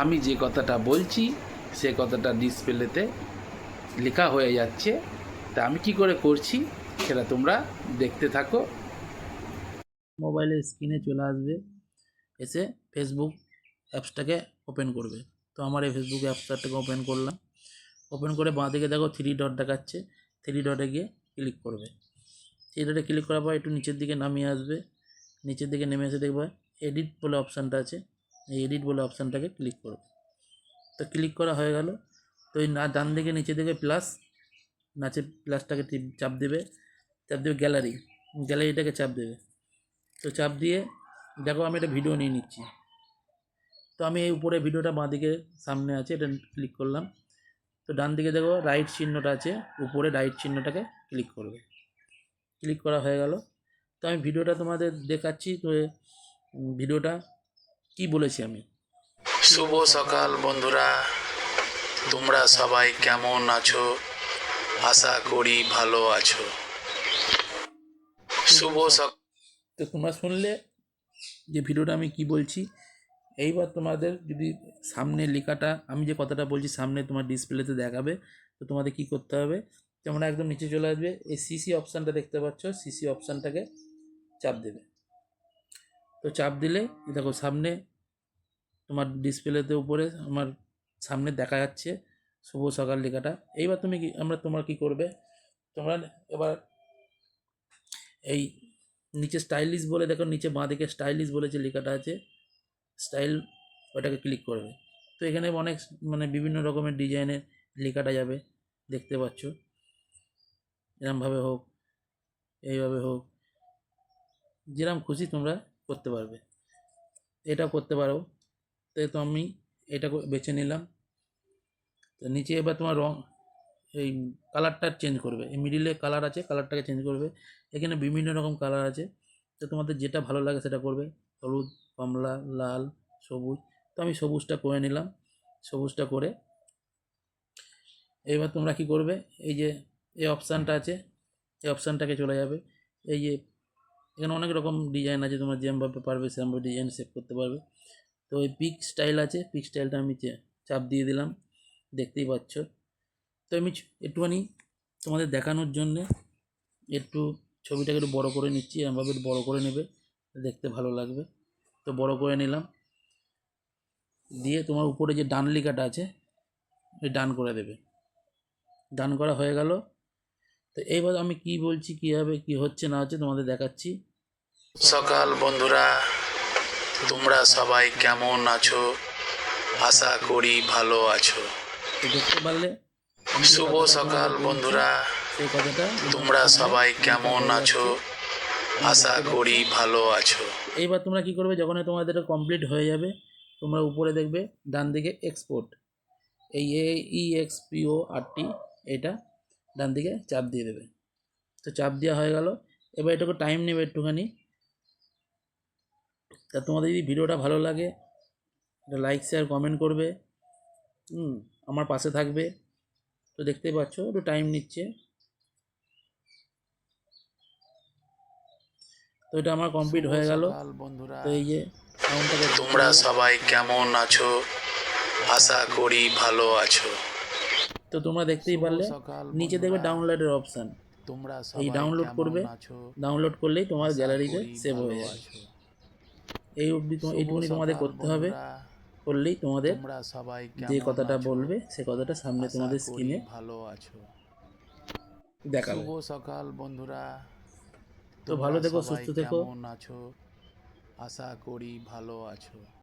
আমি যে কথাটা বলছি সে কথাটা ডিসপ্লেতে লেখা হয়ে যাচ্ছে। তা আমি কি করে করছি সেটা তোমরা দেখতে থাকো। মোবাইলের স্ক্রিনে চলে আসবে, এসে ফেসবুক অ্যাপসটাকে ওপেন করবে। তো আমার এই ফেসবুক অ্যাপসটাকে ওপেন করলাম। ওপেন করে বাঁ দিকে দেখো 3 ডট দেখাচ্ছে, 3 ডটে গিয়ে ক্লিক করবে। 3 ডটে ক্লিক করার পর একটু নিচের দিকে নামিয়ে আসবে। নিচের দিকে নেমে এসে দেখবে এডিট বলে অপশানটা আছে, এই এডিট বলে অপশানটাকে ক্লিক করবে। তো ক্লিক করা হয়ে গেল। তো এই না ডান দিকে নিচে দিকে প্লাস, নাচে প্লাসটাকে চাপ দেবে, চাপ দেবে গ্যালারিটাকে চাপ দেবে। তো চাপ দিয়ে দেখো আমি একটা ভিডিও নিয়ে নিচ্ছি। তো আমি এই উপরে ভিডিওটা বাঁদিকে সামনে আছে, এটা ক্লিক করলাম। তো ডান দিকে দেখো রাইট চিহ্নটা আছে, উপরে রাইট চিহ্নটাকে ক্লিক করবে। ক্লিক করা হয়ে গেল। তো আমি ভিডিওটা তোমাদের দেখাচ্ছি। তো ভিডিওটা কি বলেছি আমি। শুভ সকাল বন্ধুরা, তোমরা সবাই কেমন আছো? আশা করি ভালো আছো। শুভ সকাল। তো তোমরা শুনলে যে ভিডিওটা আমি কি বলছি। এইবার তোমাদের যদি সামনে লেখাটা, আমি যে কথাটা বলছি সামনে তোমার ডিসপ্লেতে দেখাবে, তো তোমাদের কি করতে হবে, তোমরা একদম নিচে চলে আসবে, এই সিসি অপশানটা দেখতে পাচ্ছ, সিসি অপশানটাকে চাপ দেবে। তো চাপ দিলে দেখো সামনে তোমার ডিসপ্লেতে উপরে আমার সামনে দেখা যাচ্ছে শুভ সকাল লেখাটা। এইবার তুমি কি তোমরা কি করবে, তোমরা এবার এই নিচে স্টাইলিশ বলে দেখো, নিচে বাঁ দিকে স্টাইলিশ বলে যে লেখাটা আছে, স্টাইল, ওটাকে ক্লিক করবে। তো এখানে অনেক বিভিন্ন রকমের ডিজাইনের লেখাটা যাবে, দেখতে পাচ্ছ। এরমভাবে হোক, এইভাবে হোক, যেরকম খুশি তোমরা করতে পারবে, এটাও করতে পারো। তো আমি এটা বেছে নিলাম। তো নিচে এবার তোমার এই কালারটা চেঞ্জ করবে, এই মিডিলে কালার আছে, কালারটাকে চেঞ্জ করবে। এখানে বিভিন্ন রকম কালার আছে, তো তোমাদের যেটা ভালো লাগে সেটা করবে, হলুদ, কমলা, লাল, সবুজ। তো আমি সবুজটা করে নিলাম। সবুজটা করে এবার তোমরা কি করবে, এই যে এই অপশানটা আছে, এই অপশানটাকে চলে যাবে। এই যে এখানে অনেক রকম ডিজাইন আছে, তোমরা যেমনভাবে পারবে সেরকমভাবে ডিজাইন সেভ করতে পারবে। তো এই পিক স্টাইল আছে, পিক স্টাইলটা আমি চাপ দিয়ে দিলাম, দেখতেই পাচ্ছ। তো আমি একটুখানি তোমাদের দেখানোর জন্যে একটু ছবিটাকে একটু বড়ো করে নিচ্ছি, এমনভাবে একটু বড়ো করে নেবে, দেখতে ভালো লাগবে। তো বড়ো করে নিলাম, দিয়ে তোমার উপরে যে ডান লেখাটা আছে ওই ডান করে দেবে। ডান করা হয়ে গেল। তো এইবার আমি কি বলছি, কীভাবে কি হচ্ছে না হচ্ছে তোমাদের দেখাচ্ছি। সকাল বন্ধুরা, তোমরা সবাই কেমন আছো? আশা করি ভালো আছো। দেখতে পারলে শুভ সকাল বন্ধুরা, সেই কথাটা তোমরা সবাই কেমন আছো? আশা করি ভালো আছো। এইবার তোমরা কি করবে, যখন তোমাদের এটা কমপ্লিট হয়ে যাবে, তোমরা উপরে দেখবে ডান দিকে এক্সপোর্ট, এই EXPORT, এটা ডান দিকে চাপ দিয়ে দেবে। তো চাপ দেওয়া হয়ে গেল। এবার এটাকে টাইম নেবে একটুখানি। তা তোমাদের যদি ভিডিওটা ভালো লাগে, এটা লাইক শেয়ার কমেন্ট করবে, আমার পাশে থাকবে। তো দেখতেই পাচ্ছ একটু টাইম নিচ্ছে। তো এটা আমার কমপ্লিট হয়ে গেল। তো এই যে সাউন্ডটাকে, তোমরা সবাই কেমন আছো? আশা করি ভালো আছো। তো তোমরা দেখতেই পারলে নিচে দেখবে ডাউনলোডের অপশান, এই ডাউনলোড করবে, ডাউনলোড করলেই তোমার গ্যালারিতে সেভ হয়ে যাবে। এই অবধি এইটুকুনি তোমাদের করতে হবে, করলেই তোমাদের যে কথাটা বলবে সে কথাটা সামনে তোমাদের স্ক্রিনে ভালো আছো দেখাবে। শুভ সকাল বন্ধুরা, তো ভালো থেকো, সুস্থ থেকো। আশা করি ভালো আছো।